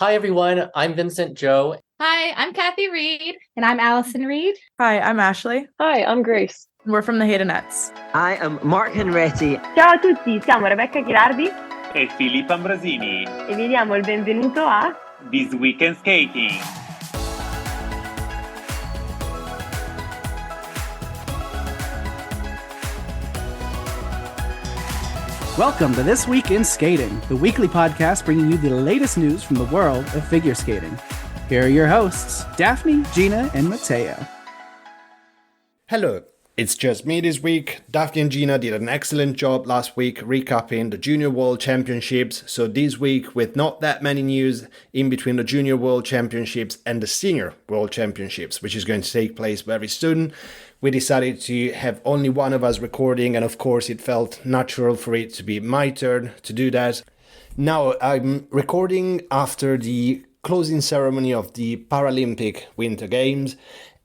Hi, everyone. I'm Vincent Joe. Hi, I'm Kathy Reed. And I'm Allison Reed. Hi, I'm Ashley. Hi, I'm Grace. We're from the Haydenettes. I am Mark Henretti. Ciao a tutti, siamo Rebecca Ghirardi e Filippo Ambrosini e vi diamo il benvenuto a This Week in Skating. Welcome to This Week in Skating, the weekly podcast bringing you the latest news from the world of figure skating. Here are your hosts, Daphne, Gina, and Matteo. Hello, it's just me this week. Daphne and Gina did an excellent job last week recapping the Junior World Championships. So this week, with not that many news in between the Junior World Championships and the Senior World Championships, which is going to take place very soon, we decided to have only one of us recording, and of course it felt natural for it to be my turn to do that. Now, I'm recording after the closing ceremony of the Paralympic Winter Games,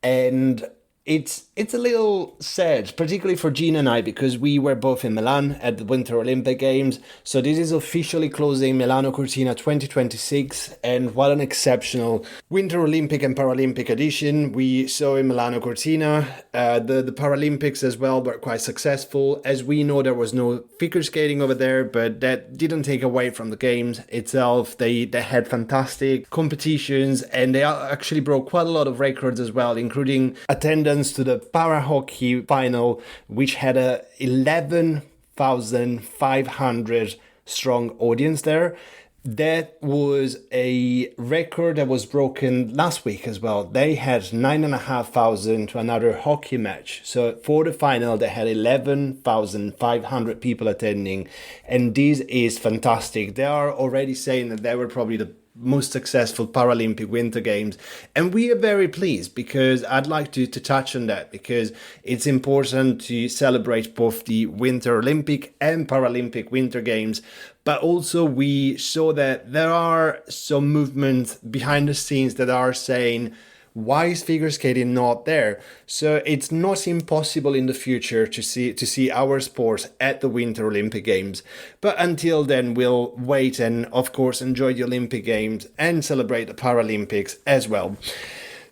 and it's a little sad, particularly for Gina and I, because we were both in Milan at the Winter Olympic Games. So this is officially closing Milano Cortina 2026, and what an exceptional Winter Olympic and Paralympic edition we saw in Milano Cortina. The Paralympics as well were quite successful. As we know, there was no figure skating over there, but that didn't take away from the games itself. They had fantastic competitions, and they actually broke quite a lot of records as well, including attendance to the para hockey final, which had a 11,500 strong audience there. That was a record that was broken last week as well. They had 9,500 to another hockey match. So for the final, they had 11,500 people attending. And this is fantastic. They are already saying that they were probably the most successful Paralympic Winter Games, and we are very pleased, because I'd like to touch on that, because it's important to celebrate both the Winter Olympic and Paralympic Winter Games, but also we saw that there are some movements behind the scenes that are saying, why is figure skating not there? So it's not impossible in the future to see our sport at the Winter Olympic Games. But until then, we'll wait and, of course, enjoy the Olympic Games and celebrate the Paralympics as well.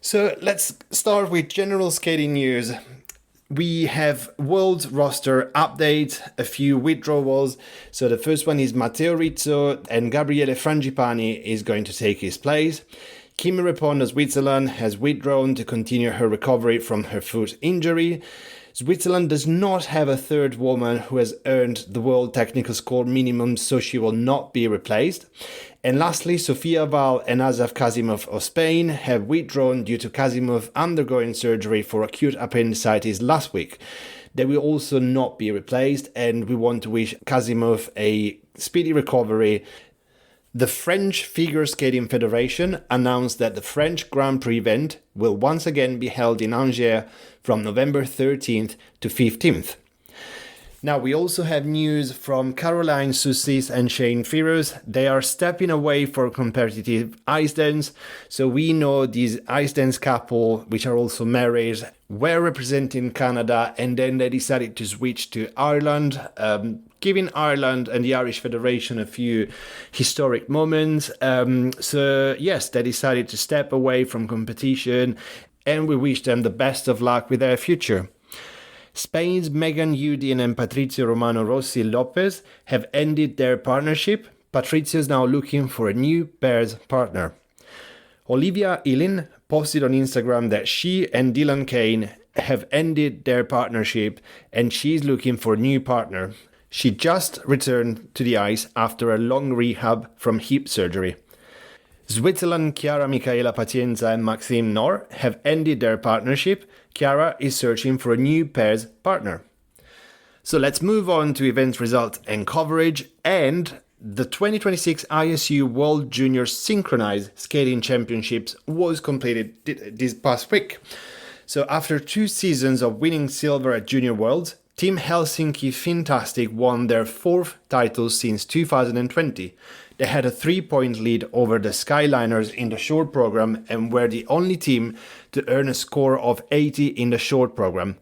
So let's start with general skating news. We have world roster update, a few withdrawals. So the first one is Matteo Rizzo, and Gabriele Frangipani is going to take his place. Kimi Räikkönen of Switzerland has withdrawn to continue her recovery from her foot injury. Switzerland does not have a third woman who has earned the world technical score minimum, so she will not be replaced. And lastly, Sofia Val and Asaf Kazimov of Spain have withdrawn due to Kazimov undergoing surgery for acute appendicitis last week. They will also not be replaced, and we want to wish Kazimov a speedy recovery. The French Figure Skating Federation announced that the French Grand Prix event will once again be held in Angers from November 13th to 15th. Now, we also have news from Caroline Soussis and Shane Firos. They are stepping away for competitive ice dance. So we know these ice dance couple, which are also married, were representing Canada, and then they decided to switch to Ireland, giving Ireland and the Irish Federation a few historic moments. So yes, they decided to step away from competition, and we wish them the best of luck with their future. Spain's Megan Udin and Patricio Romano Rossi Lopez have ended their partnership. Patricio is now looking for a new pairs partner. Olivia Illin posted on Instagram that she and Dylan Kane have ended their partnership, and she's looking for a new partner. She just returned to the ice after a long rehab from hip surgery. Switzerland Chiara Michaela Pazienza and Maxime Nor have ended their partnership. Chiara is searching for a new pairs partner. So let's move on to event results and coverage. And the 2026 ISU World Junior Synchronized Skating Championships was completed this past week. So after 2 seasons of winning silver at Junior Worlds, Team Helsinki Fantastic won their 4th title since 2020. They had a 3-point lead over the Skyliners in the short program and were the only team to earn a score of 80 in the short program.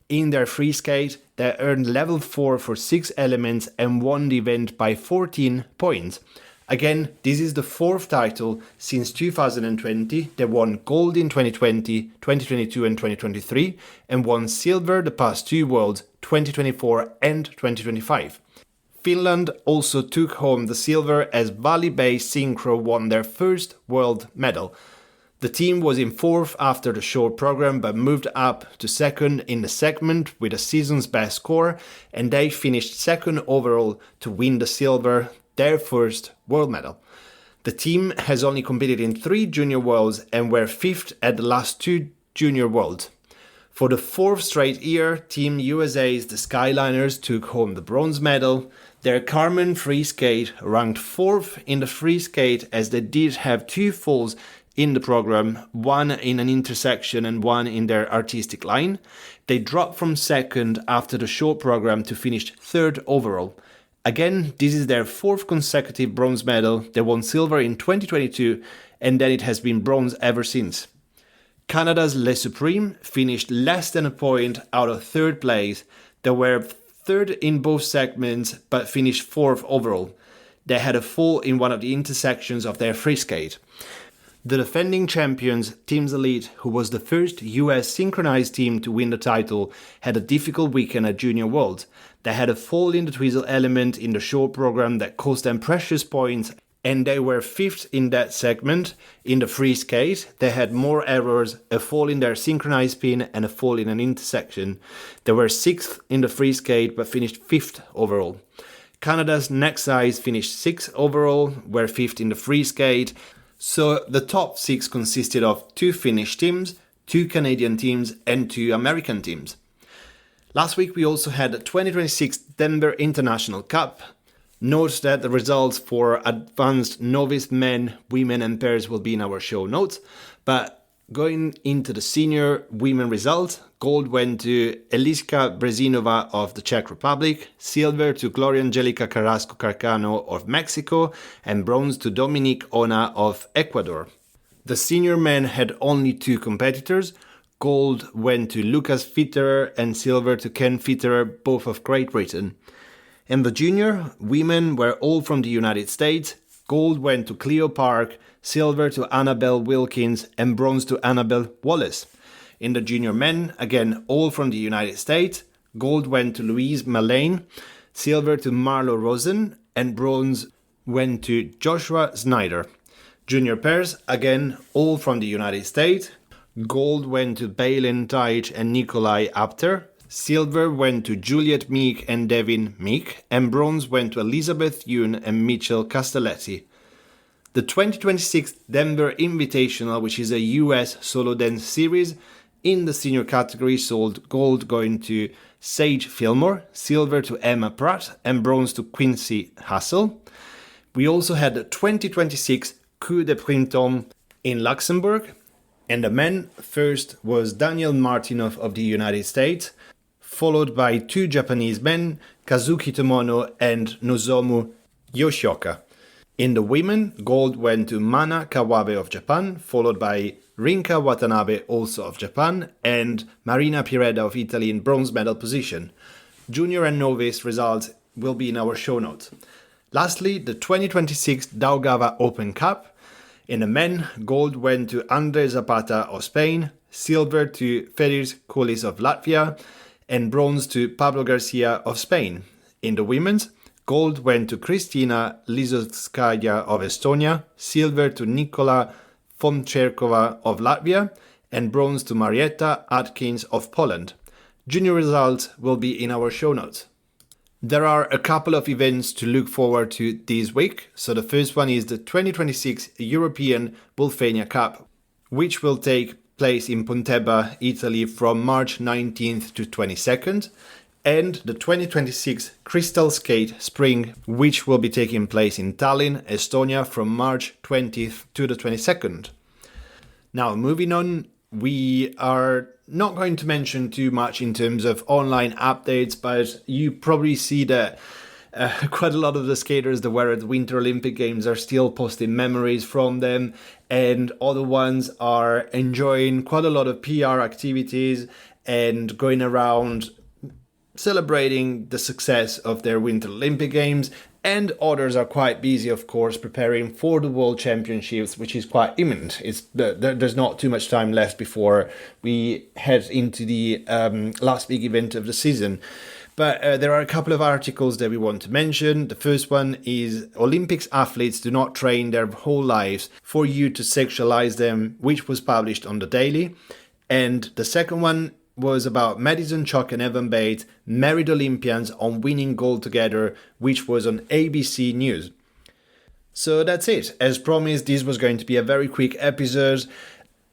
In their free skate, they earned level 4 for 6 elements and won the event by 14 points. Again, this is the fourth title since 2020. They won gold in 2020, 2022 and 2023 and won silver the past two Worlds, 2024 and 2025. Finland also took home the silver as Bali-based Synchro won their first world medal. The team was in fourth after the short program but moved up to second in the segment with a season's best score, and they finished second overall to win the silver, their first world medal. The team has only competed in 3 junior worlds and were fifth at the last 2 junior worlds. For the fourth straight year, Team USA's the Skyliners took home the bronze medal. Their Carmen free skate ranked fourth in the free skate as they did have 2 falls in the program, one in an intersection and one in their artistic line. They dropped from second after the short program to finish third overall. Again, this is their fourth consecutive bronze medal. They won silver in 2022 and then it has been bronze ever since. Canada's Les Supreme finished less than a point out of third place. They were third in both segments but finished fourth overall. They had a fall in one of the intersections of their free skate. The defending champions, Teams Elite, who was the first US synchronized team to win the title, had a difficult weekend at Junior Worlds. They had a fall in the twizzle element in the short program that cost them precious points, and they were fifth in that segment. In the free skate, they had more errors, a fall in their synchronized spin and a fall in an intersection. They were sixth in the free skate but finished fifth overall. Canada's Next Size finished sixth overall, were fifth in the free skate. So the top 6 consisted of 2 Finnish teams, 2 Canadian teams and 2 American teams. Last week we also had the 2026 Denver International Cup. Note that the results for advanced novice men, women and pairs will be in our show notes. But going into the senior women results, gold went to Eliska Brezinova of the Czech Republic, silver to Gloria Angelica Carrasco Carcano of Mexico, and bronze to Dominique Ona of Ecuador. The senior men had only 2 competitors. Gold went to Lucas Fitterer and silver to Ken Fitterer, both of Great Britain. And the junior women were all from the United States. Gold went to Cleo Park, silver to Annabelle Wilkins, and bronze to Annabelle Wallace. In the junior men, again, all from the United States. Gold went to Louise Malane, silver to Marlo Rosen, and bronze went to Joshua Snyder. Junior pairs, again, all from the United States. Gold went to Balin Teich and Nikolai Apter. Silver went to Juliet Meek and Devin Meek, and bronze went to Elizabeth Yoon and Mitchell Castelletti. The 2026 Denver Invitational, which is a US solo dance series, in the senior category sold gold going to Sage Fillmore, silver to Emma Pratt, and bronze to Quincy Hassel. We also had the 2026 Coup de Printemps in Luxembourg, and the men first was Daniel Martinov of the United States, followed by 2 Japanese men, Kazuki Tomono and Nozomu Yoshioka. In the women, gold went to Mana Kawabe of Japan, followed by Rinka Watanabe, also of Japan, and Marina Pireda of Italy in bronze medal position. Junior and novice results will be in our show notes. Lastly, the 2026 Daugava Open Cup. In the men, gold went to Andre Zapata of Spain, silver to Feris Kulis of Latvia, and bronze to Pablo Garcia of Spain. In the women's, gold went to Kristina Lizovskaya of Estonia, silver to Nikola Foncherkova of Latvia, and bronze to Marietta Atkins of Poland. Junior results will be in our show notes. There are a couple of events to look forward to this week. So the first one is the 2026 European Wolfania Cup, which will take place in Pontebba, Italy from March 19th to 22nd, and the 2026 Crystal Skate Spring, which will be taking place in Tallinn, Estonia from March 20th to the 22nd. Now, moving on, we are not going to mention too much in terms of online updates, but you probably see that quite a lot of the skaters that were at the Winter Olympic Games are still posting memories from them, and other ones are enjoying quite a lot of PR activities and going around celebrating the success of their Winter Olympic Games And others are quite busy, of course, preparing for the World Championships, which is quite imminent. There's not too much time left before we head into the last big event of the season. But there are a couple of articles that we want to mention. The first one is Olympics athletes do not train their whole lives for you to sexualize them, which was published on The Daily. And the second one was about Madison Chock and Evan Bates, married Olympians on winning gold together, which was on ABC News. So that's it. As promised, this was going to be a very quick episode.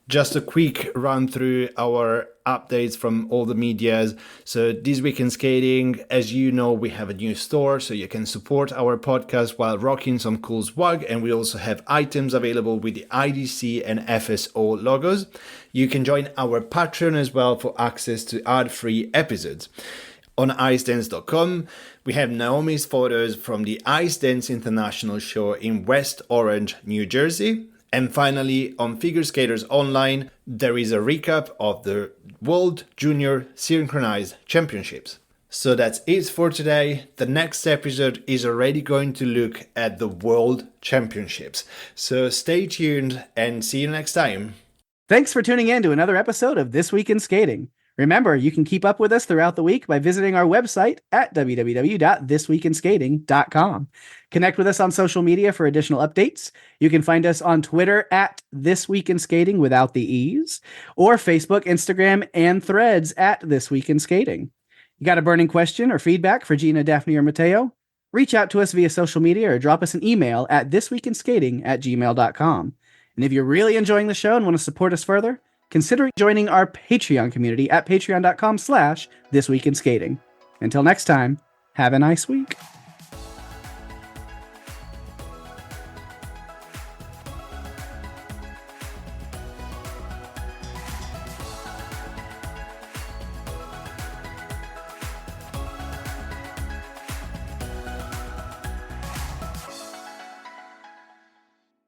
Just a quick run through our updates from all the medias. So this week in skating, as you know, we have a new store, so you can support our podcast while rocking some cool swag. And we also have items available with the IDC and FSO logos. You can join our Patreon as well for access to ad-free episodes. On icedance.com, we have Naomi's photos from the Ice Dance International show in West Orange, New Jersey. And finally, on Figure Skaters Online, there is a recap of the World Junior Synchronized Championships. So that's it for today. The next episode is already going to look at the World Championships. So stay tuned and see you next time. Thanks for tuning in to another episode of This Week in Skating. Remember, you can keep up with us throughout the week by visiting our website at www.thisweekinskating.com. Connect with us on social media for additional updates. You can find us on Twitter at This Week in Skating without the E's, or Facebook, Instagram, and Threads at This Week in Skating. You got a burning question or feedback for Gina, Daphne, or Matteo? Reach out to us via social media or drop us an email at thisweekinskating@gmail.com. And if you're really enjoying the show and want to support us further, consider joining our Patreon community at patreon.com/thisweekinskating. Until next time, have a nice week.